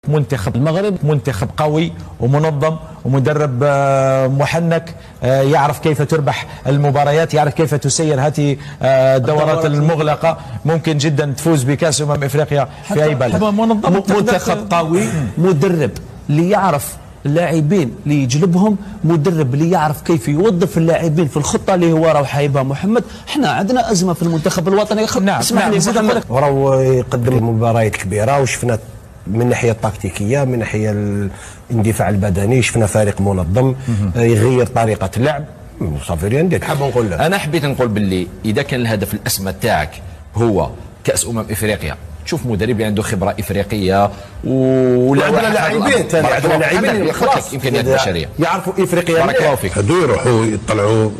منتخب المغرب منتخب قوي ومنظم ومدرب محنك، يعرف كيف تربح المباريات، يعرف كيف تسير هذه الدورات المغلقة. ممكن جدا تفوز بكأس افريقيا في اي بلد. منتخب قوي، مدرب اللي يعرف اللاعبين اللي يجلبهم، مدرب اللي يعرف كيف يوظف اللاعبين في الخطه اللي هو راه حايبها محمد. احنا عندنا ازمه في المنتخب الوطني. اسمح لي محمد، راهو يقدم مباريات كبيره وشفنا من الناحيه التكتيكيه، من الناحيه الاندفاع البدني، شفنا فريق منظم يغير طريقه اللعب. صافي ريان ديك حاب نقول لك. انا حبيت نقول باللي اذا كان الهدف الاسمى تاعك هو كاس افريقيا، تشوف مدرب اللي عنده خبره افريقيه ولا لاعبين ثاني، عندنا لاعبين خلاص امكانيات بشريه يعرفوا افريقيا. بارك الله فيك. هادو يروحوا يطلعوا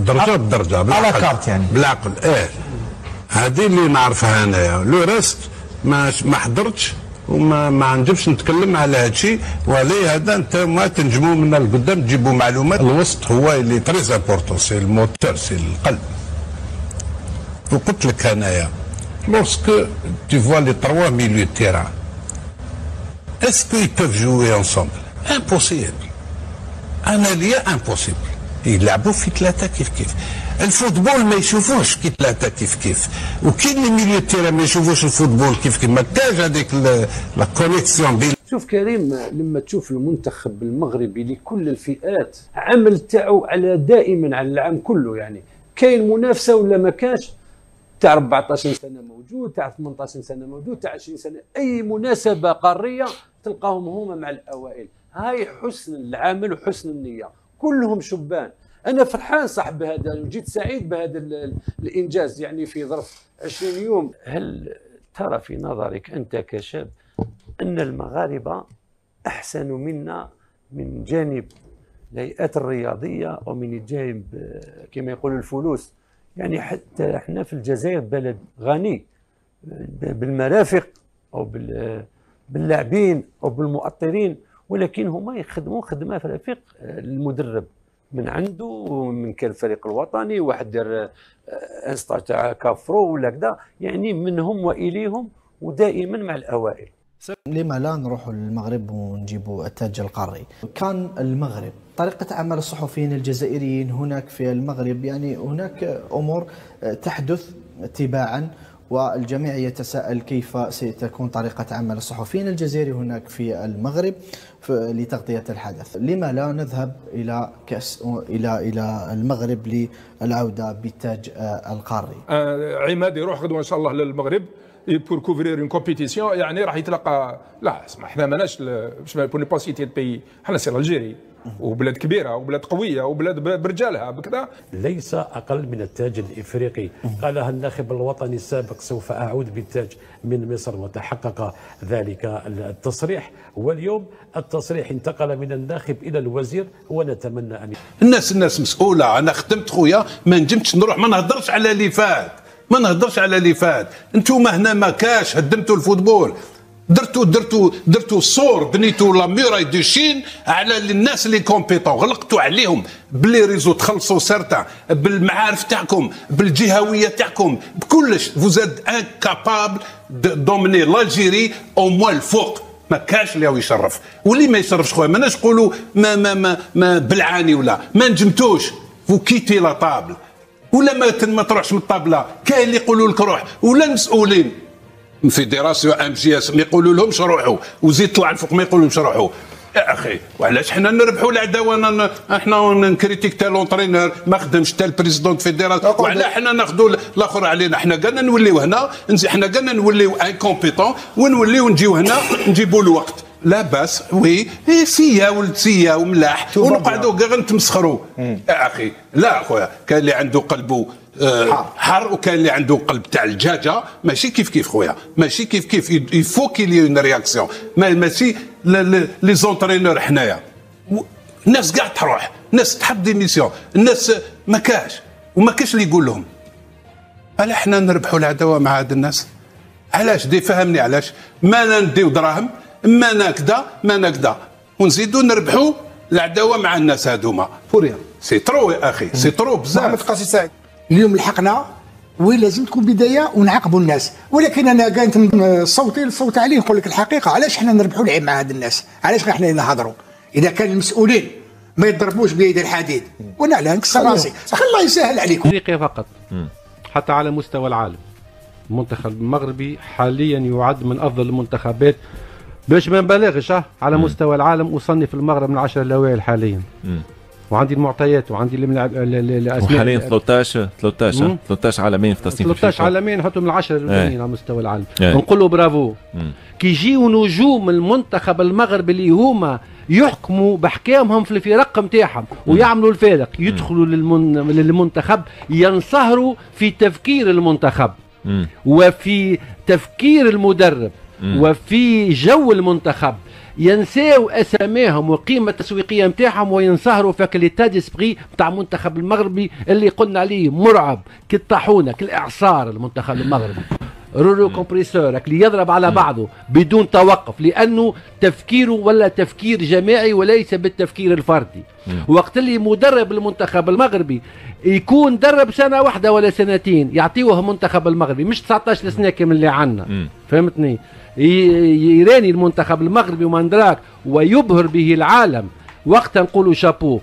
درجه بدرجه على كارت يعني بالعقل. هذه اللي نعرفها انايا، لو ريست ما حضرتش وما عندهمش نتكلم على هذا الشيء. ولي هذا انت ما تنجموا من القدام تجيبوا معلومات. الوسط هو اللي تريز امبورتون، سي الموتور، سي القلب. وقلت لك انايا lorsque tu vois les trois milieux de terrain, est-ce qu'ils peuvent jouer ensemble? Impossible. Analia impossible. يلعبوا في ثلاثة كيف. الفوتبول ما يشوفوش كي ثلاثة كيف. وكاين لي ميليو تيرا ما يشوفوش الفوتبول كيف. ما كاش هذيك لا كونيكسيون بين. شوف كريم، لما تشوف المنتخب المغربي لكل الفئات عمل تاعو على دائما على العام كله، يعني كاين منافسة ولا ما كاش، تاع 14 سنه موجود، تاع 18 سنه موجود، تاع 20 سنه، اي مناسبه قاريه تلقاهم هما مع الاوائل. هاي حسن العمل وحسن النيه، كلهم شبان. انا فرحان صح بهذا وجيت سعيد بهذا الانجاز، يعني في ظرف 20 يوم. هل ترى في نظرك انت كشاب ان المغاربه احسن منا من جانب الهيئات الرياضيه ومن جانب كما يقولوا الفلوس؟ يعني حتى احنا في الجزائر بلد غني بالمرافق او باللاعبين او بالمؤطرين، ولكن هما يخدموا خدمه في رفيق المدرب من عنده، ومن كان الفريق الوطني واحد دار انستا تاع كافرو ولا كذا، يعني منهم واليهم ودائما مع الاوائل. لما لا نروح للمغرب ونجيبوا التاج القاري؟ كان المغرب طريقة عمل الصحفيين الجزائريين هناك في المغرب، يعني هناك أمور تحدث تباعا، والجميع يتساءل كيف ستكون طريقة عمل الصحفيين الجزائري هناك في المغرب لتغطية الحدث. لما لا نذهب إلى إلى المغرب للعودة بالتاج القاري؟ عماد يروح غدوة إن شاء الله للمغرب بور كوفرير اون كومبيتيسيون، يعني راح يتلقى. لا اسمع، احنا ماناش بور ني با سيتي البي، حنا سي الجيري وبلاد كبيره وبلاد قويه وبلاد برجالها بكذا. ليس اقل من التاج الافريقي. قالها الناخب الوطني السابق: سوف اعود بالتاج من مصر، وتحقق ذلك التصريح. واليوم التصريح انتقل من الناخب الى الوزير، ونتمنى ان الناس مسؤوله. انا خدمت خويا، ما نجمتش نروح ما نهضرش على اللي فات، ما نهضرش على اللي فات. انتوما هنا ما كاش، هدمتوا الفوتبول، درتوا الصور، بنيتوا لا ميراي دو شين على الناس اللي كومبيتون، غلقتوا عليهم بلي ريزو، تخلصوا سرطان بالمعارف تاعكم، بالجهويه تاعكم، بكلش. فوزاد انكابابل دوميني لالجيري او موال الفوق. ما كاش اللي هو يشرف، واللي ما يشرفش خويا ماناش نقولوا ما بلعاني ولا ما نجمتوش. فو كيتي لا طابل ولا ما تروحش من الطابله. كاين اللي يقولوا لك روح، ولا المسؤولين فيدراسيون ام جي اس ما يقولوا لهمش روحوا، وزيد طلع الفوق ما يقولوا لهمش روحوا. يا اخي وعلاش حنا نربحوا العداوه؟ احنا نكريتيك تا لونترينور ما خدمش، تا البريزيدون فيدراسيون، وعلى حنا ناخذوا الاخر علينا؟ حنا قالنا نوليو هنا، حنا قالنا نوليو انكومبيتون ونوليو نجيو هنا نجيبوا الوقت. لا باس وي سيا ولد سيا وملاح ونقعدوا غير نتمسخروا. يا اخي لا خويا، كان اللي عنده قلبه حار وكان اللي عنده قلب تاع الدجاجه. ماشي كيف خويا، ماشي كيف. يفو كي لي اون رياكسيون، ماشي لي زونترينور. حنايا الناس كاع تروح، الناس تحب ديميسيون، الناس ما كاش وما كاش اللي يقول لهم. الا حنا نربحوا العداوه مع هاد الناس؟ علاش؟ دي فهمني علاش ما نديو دراهم، ما نكدا ما نكدا، ونزيدوا نربحوا العداوه مع الناس هذوما. فوريا سي ترو يا اخي، سي ترو بزاف. محمد قاسي سعيد، اليوم لحقنا ولازم تكون بدايه ونعاقبوا الناس. ولكن انا كانت صوتي عليه نقول لك الحقيقه، علاش حنا نربحوا العيب مع هاد الناس؟ علاش حنا نهضروا؟ اذا كان المسؤولين ما يضربوش بيد الحديد وانا على نكسر راسي، الله يسهل عليكم. افريقيا فقط حتى على مستوى العالم المنتخب المغربي حاليا يعد من افضل المنتخبات، باش ما نبالغش على مستوى العالم. وصنف المغرب من 10 الاوائل حاليا. وعندي المعطيات وعندي الاسماء. وحاليا 13 عالمين في تصنيف 13 عالمين نحطهم من 10 الاولين على مستوى العالم. نقول له برافو. كي يجيو نجوم المنتخب المغربي اللي هما يحكموا باحكامهم في الفرق نتاعهم ويعملوا الفارق، يدخلوا للمنتخب ينصهروا في تفكير المنتخب وفي تفكير المدرب وفي جو المنتخب، ينساو اساميهم والقيمه التسويقيه نتاعهم وينصهروا في ليتا ديسبري نتاع المنتخب المغربي اللي قلنا عليه مرعب كالطاحونه كالاعصار. المنتخب المغربي رولو كومبريسور اللي يضرب على بعضه بدون توقف، لانه تفكيره ولا تفكير جماعي وليس بالتفكير الفردي. وقت اللي مدرب المنتخب المغربي يكون درب سنه واحده ولا سنتين يعطيوه المنتخب المغربي، مش 19 سنه كامل اللي عندنا. فهمتني؟ يراني المنتخب المغربي ومندراك ويبهر به العالم، وقت نقولوا شابو.